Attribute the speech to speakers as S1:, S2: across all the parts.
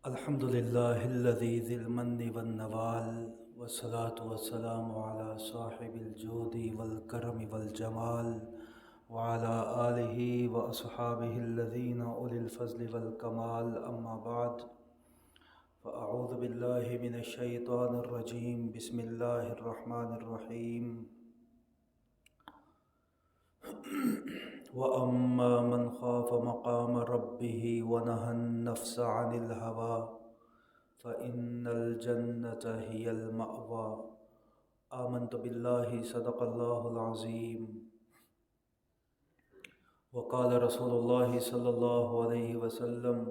S1: الحمد لله الذي ذي المن والنوال والصلاة والسلام على صاحب الجود والكرم والجمال وعلى آله وأصحابه الذين أولي الفضل والكمال أما بعد فأعوذ بالله من الشيطان الرجيم بسم الله الرحمن الرحيم وَأَمَّا مَنْ خَافَ مَقَامَ رَبِّهِ وَنَهَى النَّفْسَ عَنِ الْهَوَى فَإِنَّ الْجَنَّةَ هِيَ الْمَأْوَى آمَنْتُ بِاللَّهِ صدق الله العظيم وقال رسول الله صلى الله عليه وسلم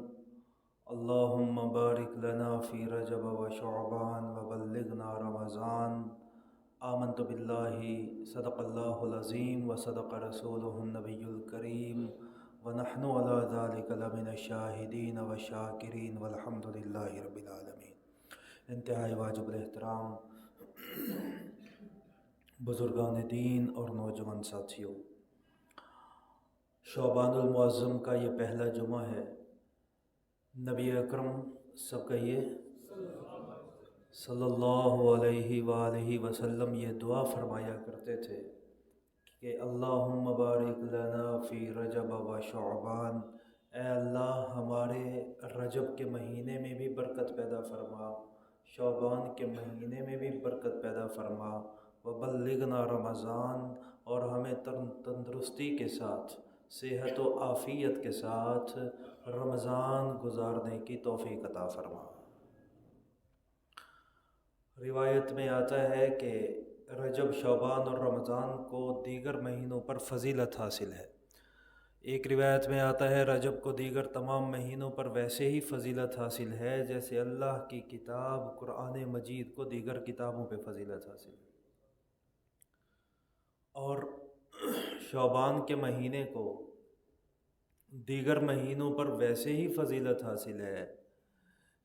S1: اللهم بارك لنا في رجب وشعبان وبلغنا رمضان آمنت باللہ صدق اللہ العظیم وصدق رسولہ النبی الکریم ونحن علی ذلک لمن الشاہدین والشاکرین والحمد للہ رب العالمین۔ انتہائی واجب الاحترام بزرگان دین اور نوجوان ساتھیوں، شعبان المعظم کا یہ پہلا جمعہ ہے۔ نبی اکرم سب کہیے صلی اللہ علیہ وآلہ وسلم یہ دعا فرمایا کرتے تھے کہ اللہم بارک لنا فی رجب و شعبان، اے اللہ ہمارے رجب کے مہینے میں بھی برکت پیدا فرما، شعبان کے مہینے میں بھی برکت پیدا فرما، وبلغنا رمضان، اور ہمیں تندرستی کے ساتھ، صحت و عافیت کے ساتھ رمضان گزارنے کی توفیق عطا فرما۔ روایت میں آتا ہے کہ رجب، شعبان اور رمضان کو دیگر مہینوں پر فضیلت حاصل ہے۔ ایک روایت میں آتا ہے رجب کو دیگر تمام مہینوں پر ویسے ہی فضیلت حاصل ہے جیسے اللہ کی کتاب قرآن مجید کو دیگر کتابوں پہ فضیلت حاصل ہے، اور شعبان کے مہینے کو دیگر مہینوں پر ویسے ہی فضیلت حاصل ہے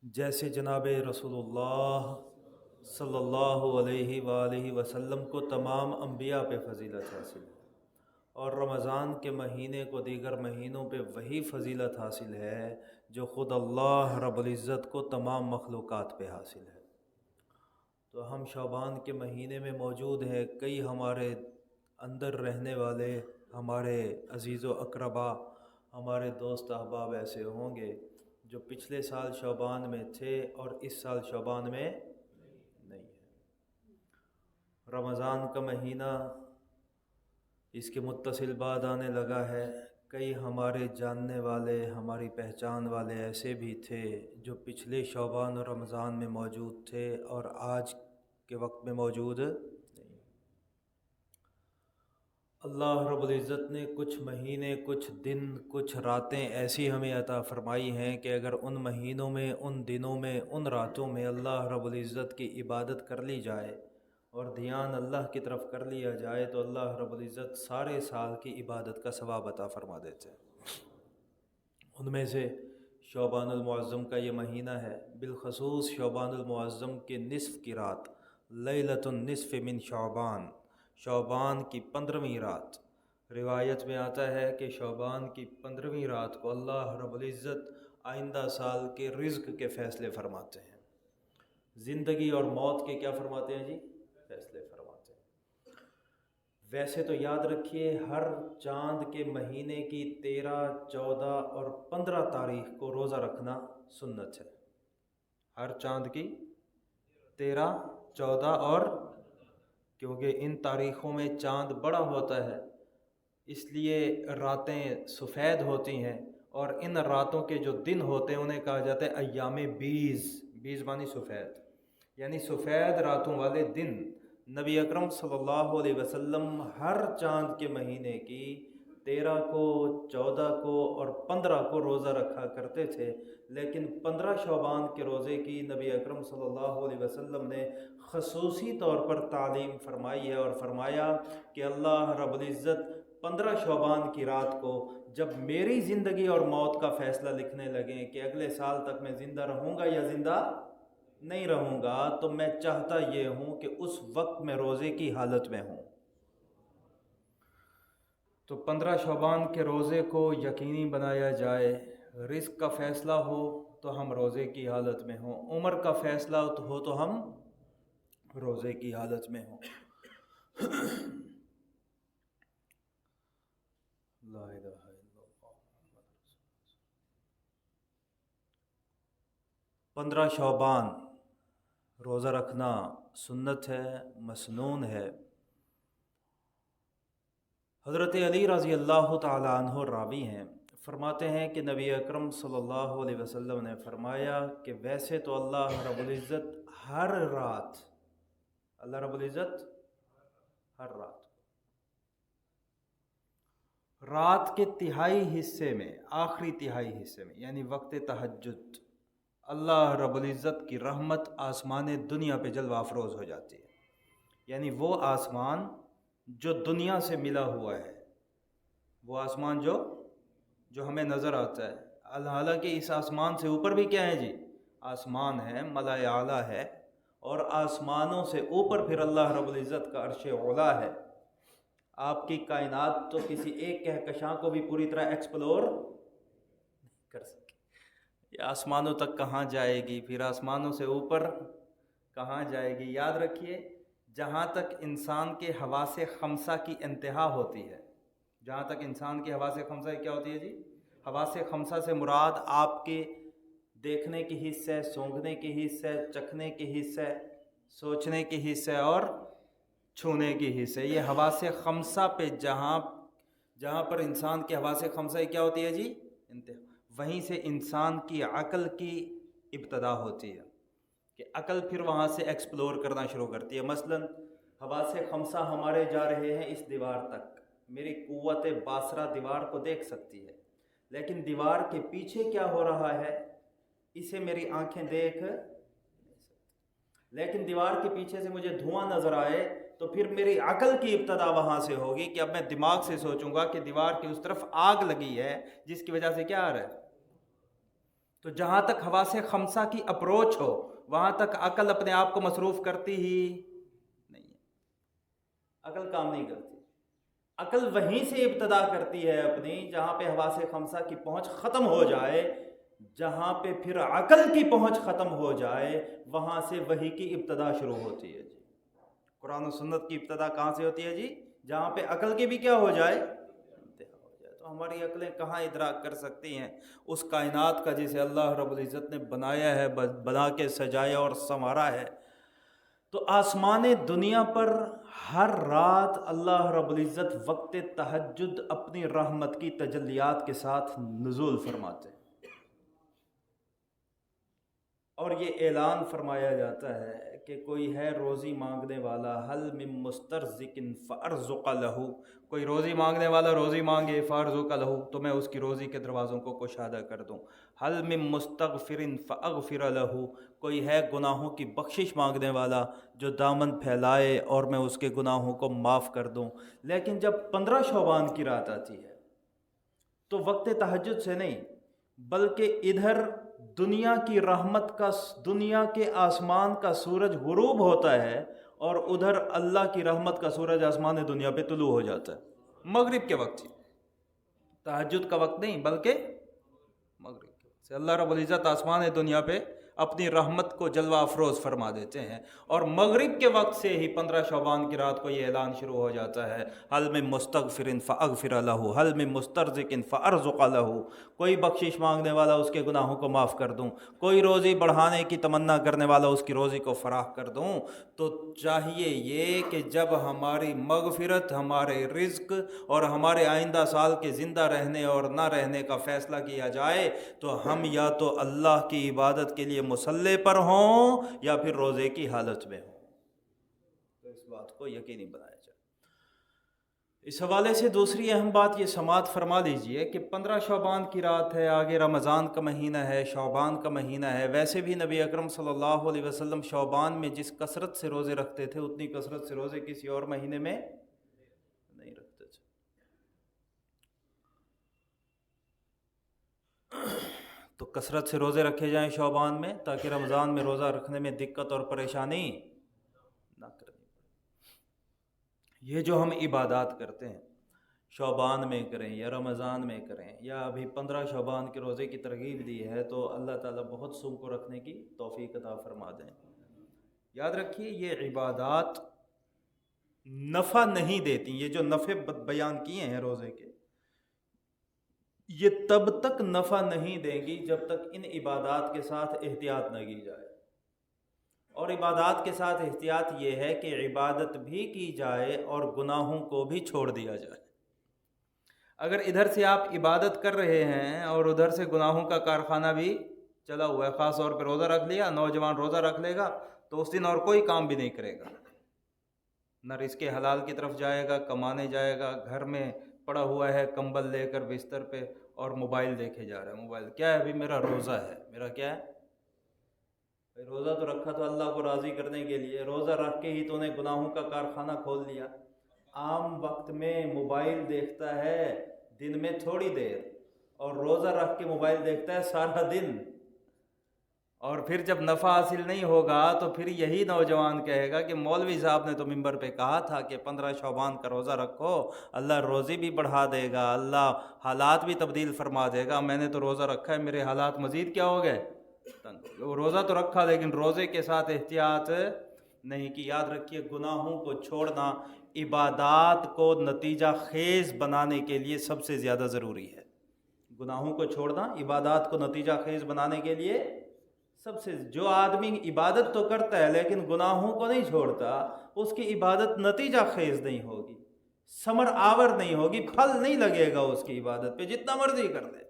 S1: جیسے جناب رسول اللہ صلی اللہ علیہ وآلہ وسلم کو تمام انبیاء پہ فضیلت حاصل ہے، اور رمضان کے مہینے کو دیگر مہینوں پہ وہی فضیلت حاصل ہے جو خود اللہ رب العزت کو تمام مخلوقات پہ حاصل ہے۔ تو ہم شعبان کے مہینے میں موجود ہیں۔ کئی ہمارے اندر رہنے والے ہمارے عزیز و اقربا، ہمارے دوست احباب ایسے ہوں گے جو پچھلے سال شعبان میں تھے اور اس سال شعبان میں نہیں ہے۔ رمضان کا مہینہ اس کے متصل بعد آنے لگا ہے۔ کئی ہمارے جاننے والے، ہماری پہچان والے ایسے بھی تھے جو پچھلے شعبان اور رمضان میں موجود تھے اور آج کے وقت میں موجود نہیں۔ اللہ رب العزت نے کچھ مہینے، کچھ دن، کچھ راتیں ایسی ہمیں عطا فرمائی ہیں کہ اگر ان مہینوں میں، ان دنوں میں، ان راتوں میں اللہ رب العزت کی عبادت کر لی جائے اور دھیان اللہ کی طرف کر لیا جائے تو اللہ رب العزت سارے سال کی عبادت کا ثواب عطا فرما دیتے ہیں۔ ان میں سے شعبان المعظم کا یہ مہینہ ہے، بالخصوص شعبان المعظم کے نصف کی رات، لیلۃ النصف من شعبان، شعبان کی 15ویں رات۔ روایت میں آتا ہے کہ شعبان کی 15ویں رات کو اللہ رب العزت آئندہ سال کے رزق کے فیصلے فرماتے ہیں، زندگی اور موت کے کیا فرماتے ہیں جی؟ فیصلے فرماتے ہیں۔ ویسے تو یاد رکھیے ہر چاند کے مہینے کی 13، 14 اور 15 تاریخ کو روزہ رکھنا سنت ہے۔ ہر چاند کی 13، 14 اور، کیونکہ ان تاریخوں میں چاند بڑا ہوتا ہے اس لیے راتیں سفید ہوتی ہیں، اور ان راتوں کے جو دن ہوتے ہیں انہیں کہا جاتا ہے ایام بیض، بیض معنی سفید، یعنی سفید راتوں والے دن نبی اکرم صلی اللہ علیہ وسلم ہر چاند کے مہینے کی 13 کو، 14 کو اور 15 کو روزہ رکھا کرتے تھے، لیکن 15 شعبان کے روزے کی نبی اکرم صلی اللہ علیہ وسلم نے خصوصی طور پر تعلیم فرمائی ہے اور فرمایا کہ اللہ رب العزت 15 شعبان کی رات کو جب میری زندگی اور موت کا فیصلہ لکھنے لگیں کہ اگلے سال تک میں زندہ رہوں گا یا زندہ نہیں رہوں گا، تو میں چاہتا یہ ہوں کہ اس وقت میں روزے کی حالت میں ہوں۔ تو 15 شعبان کے روزے کو یقینی بنایا جائے، رزق کا فیصلہ ہو تو ہم روزے کی حالت میں ہوں، عمر کا فیصلہ ہو تو ہم روزے کی حالت میں ہوں۔ لا الہ الا اللہ۔ 15 شعبان روزہ رکھنا سنت ہے، مسنون ہے۔ حضرت علی رضی اللہ تعالیٰ عنہ راوی ہیں، فرماتے ہیں کہ نبی اکرم صلی اللہ علیہ وسلم نے فرمایا کہ ویسے تو اللہ رب العزت ہر رات، اللہ رب العزت ہر رات کے تہائی حصے میں، آخری تہائی حصے میں، یعنی وقت تہجد، اللہ رب العزت کی رحمت آسمان دنیا پہ جلوہ افروز ہو جاتی ہے۔ یعنی وہ آسمان جو دنیا سے ملا ہوا ہے، وہ آسمان جو ہمیں نظر آتا ہے، حالانکہ اس آسمان سے اوپر بھی کیا ہے جی؟ آسمان ہے، ملائے اعلیٰ ہے، اور آسمانوں سے اوپر پھر اللہ رب العزت کا عرش اولا ہے۔ آپ کی کائنات تو کسی ایک کہکشاں کو بھی پوری طرح ایکسپلور نہیں کر سکے، یہ آسمانوں تک کہاں جائے گی، پھر آسمانوں سے اوپر کہاں جائے گی؟ یاد رکھیے، جہاں تک انسان کے حواس خمسہ کی انتہا ہوتی ہے، جہاں تک انسان کی حواس خمسہ کیا ہوتی ہے جی؟ حواس خمسہ سے مراد آپ کے دیکھنے کی حص ہے، سونگھنے کی حص ہے، چکھنے کی حص ہے، سوچنے کی حص ہے، اور چھونے کی حص ہے۔ یہ حواس خمسہ پہ جہاں پر انسان کے حواس خمسہ کیا ہوتی ہے جی؟ انتہا۔ وہیں سے انسان کی عقل کی ابتدا ہوتی ہے، کہ عقل پھر وہاں سے ایکسپلور کرنا شروع کرتی ہے۔ مثلاً حواس خمسہ ہمارے جا رہے ہیں اس دیوار تک، میری قوت باصرہ دیوار کو دیکھ سکتی ہے، لیکن دیوار کے پیچھے کیا ہو رہا ہے اسے میری آنکھیں دیکھ نہیں سکتی۔ لیکن دیوار کے پیچھے سے مجھے دھواں نظر آئے تو پھر میری عقل کی ابتدا وہاں سے ہوگی، کہ اب میں دماغ سے سوچوں گا کہ دیوار کی اس طرف آگ لگی ہے، جس کی وجہ سے کیا آ رہا ہے۔ تو جہاں تک حواس خمسہ کی اپروچ ہو، وہاں تک عقل اپنے آپ کو مصروف کرتی ہی نہیں ہے، عقل کام نہیں کرتی۔ عقل وہیں سے ابتدا کرتی ہے اپنی، جہاں پہ حواس خمسہ کی پہنچ ختم ہو جائے، جہاں پہ پھر عقل کی پہنچ ختم ہو جائے، وہاں سے وحی کی ابتدا شروع ہوتی ہے جی۔ قرآن و سنت کی ابتدا کہاں سے ہوتی ہے جی؟ جہاں پہ عقل کی بھی کیا ہو جائے، انتہا ہو جائے۔ تو ہماری عقلیں کہاں ادراک کر سکتی ہیں اس کائنات کا جسے اللہ رب العزت نے بنایا ہے، بنا کے سجایا اور سنوارا ہے۔ تو آسمان دنیا پر ہر رات اللہ رب العزت وقت تہجد اپنی رحمت کی تجلیات کے ساتھ نزول فرماتے ہیں، اور یہ اعلان فرمایا جاتا ہے کہ کوئی ہے روزی مانگنے والا، حل من مسترزق فارزق لہ، کوئی روزی مانگنے والا روزی مانگے، فارزق لہ، تو میں اس کی روزی کے دروازوں کو کشادہ کر دوں۔ حل من مستغفر فاغفر لہ، کوئی ہے گناہوں کی بخشش مانگنے والا جو دامن پھیلائے اور میں اس کے گناہوں کو معاف کر دوں۔ لیکن جب 15 شعبان کی رات آتی ہے تو وقت تہجد سے نہیں، بلکہ ادھر دنیا کی رحمت کا، دنیا کے آسمان کا سورج غروب ہوتا ہے، اور ادھر اللہ کی رحمت کا سورج آسمان دنیا پہ طلوع ہو جاتا ہے مغرب کے وقت ہی، تہجد کا وقت نہیں بلکہ مغرب کے وقت سے اللہ رب العزت آسمان دنیا پہ اپنی رحمت کو جلوہ افروز فرما دیتے ہیں، اور مغرب کے وقت سے ہی 15 شعبان کی رات کو یہ اعلان شروع ہو جاتا ہے، حل من مستغفر فاغفر لہ، حل من مسترزق فارزق لہ، کوئی بخشش مانگنے والا اس کے گناہوں کو معاف کر دوں، کوئی روزی بڑھانے کی تمنا کرنے والا اس کی روزی کو فراخ کر دوں۔ تو چاہیے یہ کہ جب ہماری مغفرت، ہمارے رزق اور ہمارے آئندہ سال کے زندہ رہنے اور نہ رہنے کا فیصلہ کیا جائے تو ہم یا تو اللہ کی عبادت کے لیے مصلی پر ہوں یا پھر روزے کی حالت میں ہوں، تو اس بات کو یقینی بنایا جائے۔ اس حوالے سے دوسری اہم بات یہ سماعت فرما لیجئے کہ 15 شعبان کی رات ہے، آگے رمضان کا مہینہ ہے، شعبان کا مہینہ ہے۔ ویسے بھی نبی اکرم صلی اللہ علیہ وسلم شعبان میں جس کثرت سے روزے رکھتے تھے اتنی کثرت سے روزے کسی اور مہینے میں نہیں رکھتے تھے۔ تو کثرت سے روزے رکھے جائیں شعبان میں، تاکہ رمضان میں روزہ رکھنے میں دقت اور پریشانی نہ کرنی پڑے۔ یہ جو ہم عبادات کرتے ہیں، شعبان میں کریں یا رمضان میں کریں یا ابھی 15 شعبان کے روزے کی ترغیب دی ہے تو اللہ تعالیٰ بہت سم کو رکھنے کی توفیق عطا فرما دیں۔ یاد رکھیے یہ عبادات نفع نہیں دیتی، یہ جو نفع بیان کیے ہیں روزے کے، یہ تب تک نفع نہیں دیں گی جب تک ان عبادات کے ساتھ احتیاط نہ کی جائے۔ اور عبادات کے ساتھ احتیاط یہ ہے کہ عبادت بھی کی جائے اور گناہوں کو بھی چھوڑ دیا جائے۔ اگر ادھر سے آپ عبادت کر رہے ہیں اور ادھر سے گناہوں کا کارخانہ بھی چلا ہوا ہے، خاص طور پہ روزہ رکھ لیا، نوجوان روزہ رکھ لے گا تو اس دن اور کوئی کام بھی نہیں کرے گا، نہ رزق حلال کی طرف جائے گا، کمانے جائے گا، گھر میں پڑا ہوا ہے کمبل لے کر بستر پہ اور موبائل دیکھے جا رہا ہے۔ موبائل کیا ہے؟ ابھی میرا روزہ ہے، میرا کیا ہے؟ روزہ تو رکھا تو اللہ کو راضی کرنے کے لیے، روزہ رکھ کے ہی تو نے گناہوں کا کارخانہ کھول لیا۔ عام وقت میں موبائل دیکھتا ہے دن میں تھوڑی دیر، اور روزہ رکھ کے موبائل دیکھتا ہے سارا دن، اور پھر جب نفع حاصل نہیں ہوگا تو پھر یہی نوجوان کہے گا کہ مولوی صاحب نے تو منبر پہ کہا تھا کہ 15 شعبان کا روزہ رکھو، اللہ روزی بھی بڑھا دے گا، اللہ حالات بھی تبدیل فرما دے گا، میں نے تو روزہ رکھا ہے، میرے حالات مزید کیا ہو گئے؟ تنگ ہو گئے۔ وہ روزہ تو رکھا لیکن روزے کے ساتھ احتیاط نہیں کی۔ یاد رکھیے گناہوں کو چھوڑنا عبادات کو نتیجہ خیز بنانے کے لیے سب سے زیادہ ضروری ہے۔ گناہوں کو چھوڑنا عبادات کو نتیجہ خیز بنانے کے لیے سب سے، جو آدمی عبادت تو کرتا ہے لیکن گناہوں کو نہیں چھوڑتا، اس کی عبادت نتیجہ خیز نہیں ہوگی، ثمر آور نہیں ہوگی، پھل نہیں لگے گا اس کی عبادت پہ، جتنا مرضی کر دے۔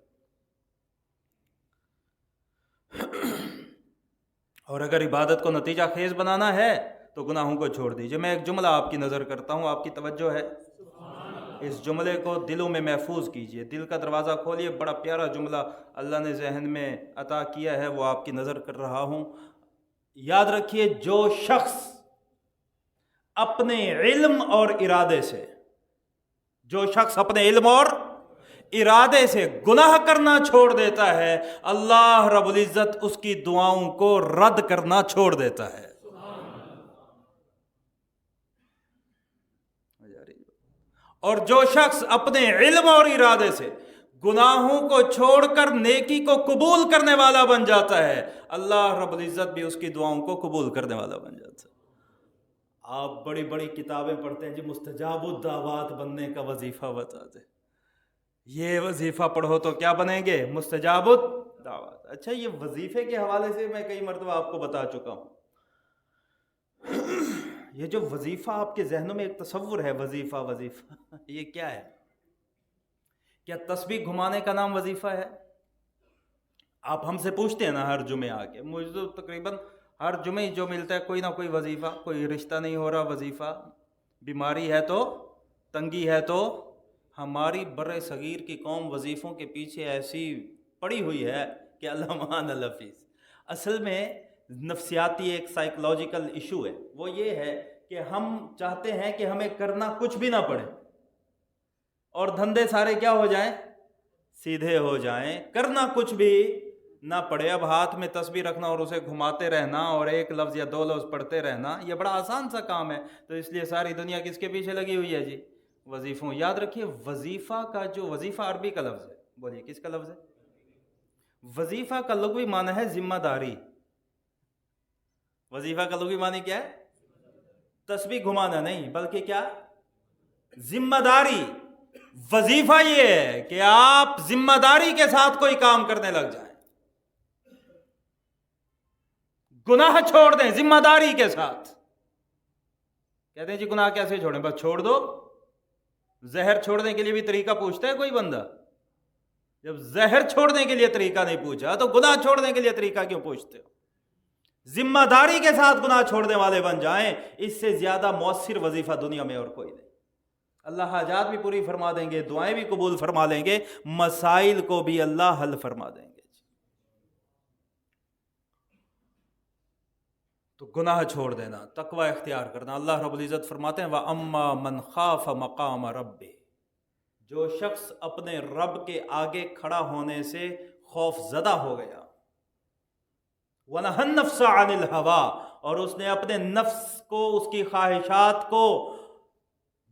S1: اور اگر عبادت کو نتیجہ خیز بنانا ہے تو گناہوں کو چھوڑ دیجئے۔ میں ایک جملہ آپ کی نظر کرتا ہوں، آپ کی توجہ ہے؟ اس جملے کو دلوں میں محفوظ کیجئے، دل کا دروازہ کھولیے۔ بڑا پیارا جملہ اللہ نے ذہن میں عطا کیا ہے، وہ آپ کی نظر کر رہا ہوں۔ یاد رکھیے جو شخص اپنے علم اور ارادے سے، جو شخص اپنے علم اور ارادے سے گناہ کرنا چھوڑ دیتا ہے، اللہ رب العزت اس کی دعاؤں کو رد کرنا چھوڑ دیتا ہے۔ اور جو شخص اپنے علم اور ارادے سے گناہوں کو چھوڑ کر نیکی کو قبول کرنے والا بن جاتا ہے، اللہ رب العزت بھی اس کی دعاؤں کو قبول کرنے والا بن جاتا ہے۔ آپ بڑی بڑی کتابیں پڑھتے ہیں جی، مستجاب الدعوات بننے کا وظیفہ بتاتے ہیں، یہ وظیفہ پڑھو تو کیا بنیں گے؟ مستجاب الدعوات۔ اچھا، یہ وظیفے کے حوالے سے میں کئی مرتبہ آپ کو بتا چکا ہوں۔ یہ جو وظیفہ آپ کے ذہنوں میں ایک تصور ہے، وظیفہ وظیفہ، یہ کیا ہے؟ کیا تسبیح گھمانے کا نام وظیفہ ہے؟ آپ ہم سے پوچھتے ہیں نا ہر جمعے آ کے، مجھے تو تقریباً ہر جمعے جو ملتا ہے کوئی نہ کوئی وظیفہ، کوئی رشتہ نہیں ہو رہا وظیفہ، بیماری ہے تو، تنگی ہے تو۔ ہماری بر صغیر کی قوم وظیفوں کے پیچھے ایسی پڑی ہوئی ہے کہ اللہ مان الحفیظ۔ اصل میں نفسیاتی ایک سائیکولوجیکل ایشو ہے، وہ یہ ہے کہ ہم چاہتے ہیں کہ ہمیں کرنا کچھ بھی نہ پڑے اور دھندے سارے کیا ہو جائیں؟ سیدھے ہو جائیں، کرنا کچھ بھی نہ پڑے۔ اب ہاتھ میں تسبیح رکھنا اور اسے گھماتے رہنا اور ایک لفظ یا دو لفظ پڑھتے رہنا، یہ بڑا آسان سا کام ہے، تو اس لیے ساری دنیا کس کے پیچھے لگی ہوئی ہے جی؟ وظیفوں۔ یاد رکھیے وظیفہ کا جو وظیفہ عربی کا لفظ ہے، بولیے کس کا لفظ ہے؟ وظیفہ کا لغوی معنی ہے ذمہ داری۔ وظیفہ کا لغوی معنی کیا ہے؟ تسبیح گھمانا نہیں، بلکہ کیا؟ ذمہ داری۔ وظیفہ یہ ہے کہ آپ ذمہ داری کے ساتھ کوئی کام کرنے لگ جائیں، گناہ چھوڑ دیں ذمہ داری کے ساتھ۔ کہتے ہیں جی گناہ کیسے چھوڑیں؟ بس چھوڑ دو۔ زہر چھوڑنے کے لیے بھی طریقہ پوچھتا ہے کوئی بندہ؟ جب زہر چھوڑنے کے لیے طریقہ نہیں پوچھا تو گناہ چھوڑنے کے لیے طریقہ کیوں پوچھتے ہو؟ ذمہ داری کے ساتھ گناہ چھوڑنے والے بن جائیں، اس سے زیادہ مؤثر وظیفہ دنیا میں اور کوئی نہیں۔ اللہ حاجات بھی پوری فرما دیں گے، دعائیں بھی قبول فرما لیں گے، مسائل کو بھی اللہ حل فرما دیں گے۔ تو گناہ چھوڑ دینا، تقوی اختیار کرنا۔ اللہ رب العزت فرماتے ہیں وَأَمَّا مَنْ خَافَ مَقَامَ رَبِّهِ، جو شخص اپنے رب کے آگے کھڑا ہونے سے خوف زدہ ہو گیا، وَنَهَى النَّفْسَ عَنِ الْهَوَىٰ، اور اس نے اپنے نفس کو، اس کی خواہشات کو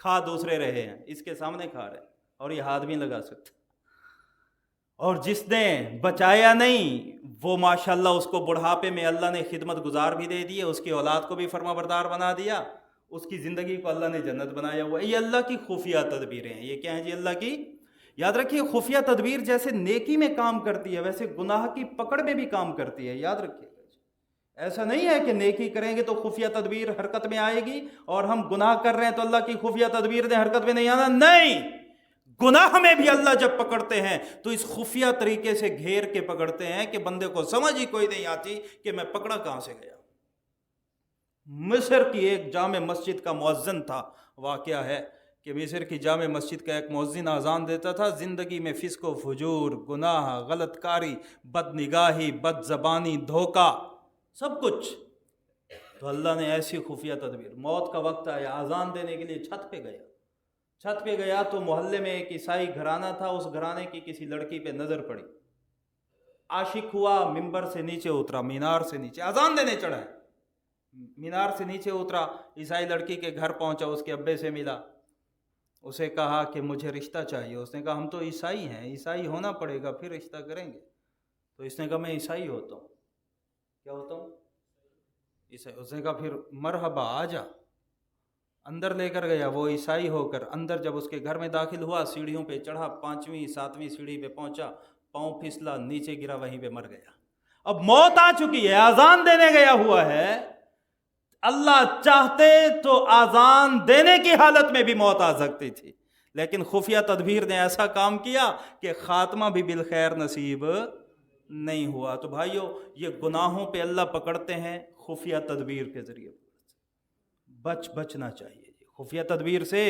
S2: کھا دوسرے رہے ہیں، اس کے سامنے کھا رہے ہیں اور یہ ہاتھ بھی لگا سکتا، اور جس نے بچایا نہیں وہ ماشاءاللہ اس کو بڑھاپے میں اللہ نے خدمت گزار بھی دے دی، اس کی اولاد کو بھی فرما بردار بنا دیا، اس کی زندگی کو اللہ نے جنت بنایا ہوا ہے۔ یہ اللہ کی خفیہ تدبیریں ہیں۔ یہ کیا ہیں جی؟ اللہ کی، یاد رکھیے، خفیہ تدبیر جیسے نیکی میں کام کرتی ہے ویسے گناہ کی پکڑ میں بھی کام کرتی ہے، یاد رکھیے۔ ایسا نہیں ہے کہ نیکی کریں گے تو خفیہ تدبیر حرکت میں آئے گی، اور ہم گناہ کر رہے ہیں تو اللہ کی خفیہ تدبیر نے حرکت میں نہیں آنا، نہیں، گناہ میں بھی اللہ جب پکڑتے ہیں تو اس خفیہ طریقے سے گھیر کے پکڑتے ہیں کہ بندے کو سمجھ ہی کوئی نہیں آتی کہ میں پکڑا کہاں سے گیا۔ مصر کی ایک جامع مسجد کا مؤذن تھا، واقعہ ہے کہ مصر کی جامع مسجد کا ایک مؤذن اذان دیتا تھا، زندگی میں فسق و فجور، گناہ، غلط کاری، بد نگاہی، بد زبانی، دھوکہ، سب کچھ۔ تو اللہ نے ایسی خفیہ تدبیر، موت کا وقت آیا، اذان دینے کے لیے چھت پہ گیا تو محلے میں ایک عیسائی گھرانہ تھا، اس گھرانے کی کسی لڑکی پہ نظر پڑی، عاشق ہوا، ممبر سے نیچے اترا، مینار سے نیچے اذان دینے چڑھا ہے، مینار سے نیچے اترا، عیسائی لڑکی کے گھر پہنچا، اس کے ابے سے ملا، اسے کہا کہ مجھے رشتہ چاہیے۔ اس نے کہا ہم تو عیسائی ہیں، عیسائی ہونا پڑے گا پھر رشتہ کریں گے۔ تو اس نے کہا میں عیسائی ہوتا ہوں۔ کیا ہوتا ہوں؟ عیسائی۔ اس نے کہا پھر مرحبا، آ جا۔ اندر لے کر گیا، وہ عیسائی ہو کر اندر جب اس کے گھر میں داخل ہوا، سیڑھیوں پہ چڑھا، 5ویں 7ویں سیڑھی پہ پہنچا، پاؤں پھسلا، نیچے گرا، وہیں پہ مر گیا۔ اب موت آ چکی ہے، اذان دینے گیا ہوا ہے، اللہ چاہتے تو اذان دینے کی حالت میں بھی موت آ سکتی تھی، لیکن خفیہ تدبیر نے ایسا کام کیا کہ خاتمہ بھی بالخیر نصیب نہیں ہوا۔ تو بھائیو، یہ گناہوں پہ اللہ پکڑتے ہیں خفیہ تدبیر کے ذریعے، بچنا چاہیے جی خفیہ تدبیر سے۔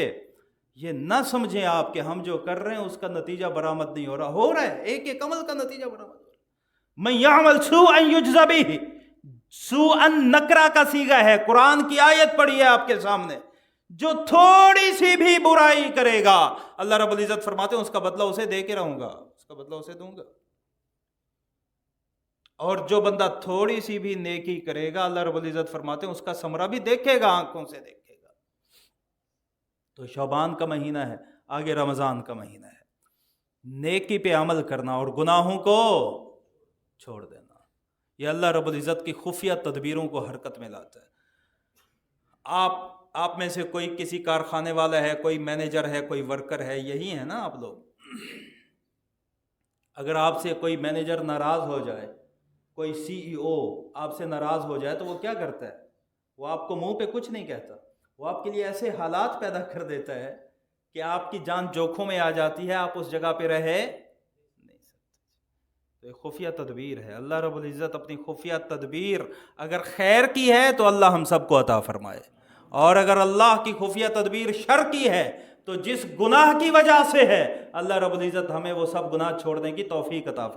S2: یہ نہ سمجھیں آپ کہ ہم جو کر رہے ہیں اس کا نتیجہ برآمد نہیں ہو رہا ہے، ایک ایک عمل کا نتیجہ برآمد ہو رہا ہے۔ من یعمل سوءا یجزا بہ، سوءا نکرہ کا صیغہ ہے، قرآن کی آیت پڑھی ہے آپ کے سامنے، جو تھوڑی سی بھی برائی کرے گا اللہ رب العزت فرماتے ہیں اس کا بدلہ اسے دے کے رہوں گا، اس کا بدلہ اسے دوں گا۔ اور جو بندہ تھوڑی سی بھی نیکی کرے گا اللہ رب العزت فرماتے ہیں اس کا ثمرہ بھی دیکھے گا، آنکھوں سے دیکھے گا۔ تو شعبان کا مہینہ ہے، آگے رمضان کا مہینہ ہے، نیکی پہ عمل کرنا اور گناہوں کو چھوڑ دینا، یہ اللہ رب العزت کی خفیہ تدبیروں کو حرکت میں لاتا ہے۔ آپ میں سے کوئی کسی کارخانے والا ہے، کوئی مینیجر ہے، کوئی ورکر ہے، یہی ہے نا آپ لوگ۔ اگر آپ سے کوئی مینیجر ناراض ہو جائے، کوئی سی ای او آپ سے ناراض ہو جائے تو وہ کیا کرتا ہے؟ وہ آپ کو منہ پہ کچھ نہیں کہتا، وہ آپ کے لیے ایسے حالات پیدا کر دیتا ہے کہ آپ کی جان جوکھوں میں آ جاتی ہے، آپ اس جگہ پہ رہے نہیں سکتے۔ تو یہ خفیہ تدبیر ہے، اللہ رب العزت اپنی خفیہ تدبیر اگر خیر کی ہے تو اللہ ہم سب کو عطا فرمائے، اور اگر اللہ کی خفیہ تدبیر شر کی ہے تو جس گناہ کی وجہ سے ہے اللہ رب العزت ہمیں وہ سب گناہ چھوڑنے کی توفیق عطا فرمائے۔